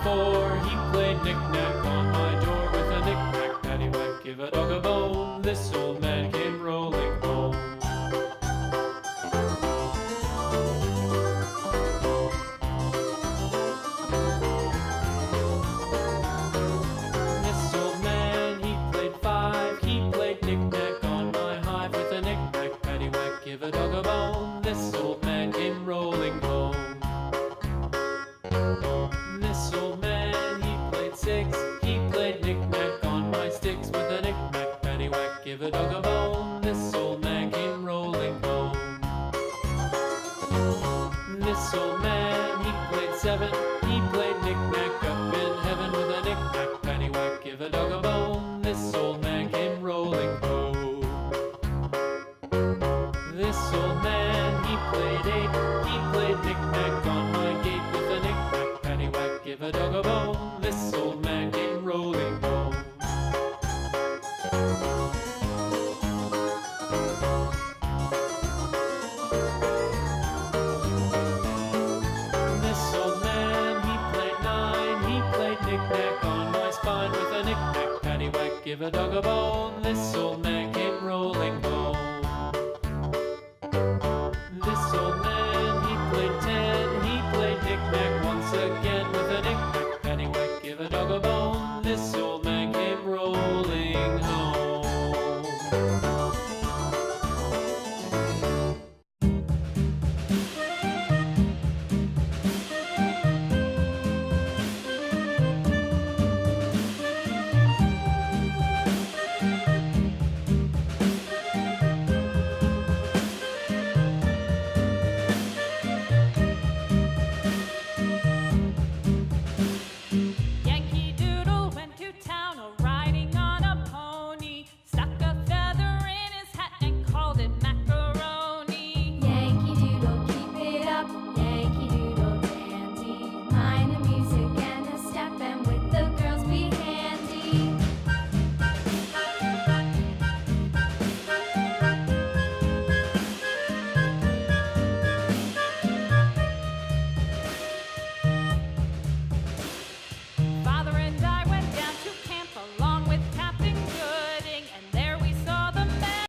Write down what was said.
4, he played knick-knack on my door with a knick-knack, paddywhack, give a dog a bone. This old man came rolling home. This old man, he played 5, he played knick-knack on my hive with a knick-knack, paddywhack, give a dog a bone. This old man came rolling home. This old man, he played 6, he played knick-knack on my sticks with a knick-knack, paddywhack, give a dog a bone. This old man came rolling home. This old man, he played 7, he played knick-knack up in heaven with a knick-knack, paddywhack, give a dog a bone. This old man came rolling home. This old man, he played 8, he played knick-knack on my gate with a knick-knack, paddywhack, give a dog a bone. This old man came rolling home. This old man, he played 9, he played knick-knack on my spine with a knick-knack, paddywhack, give a dog a bone. This old man came rolling home.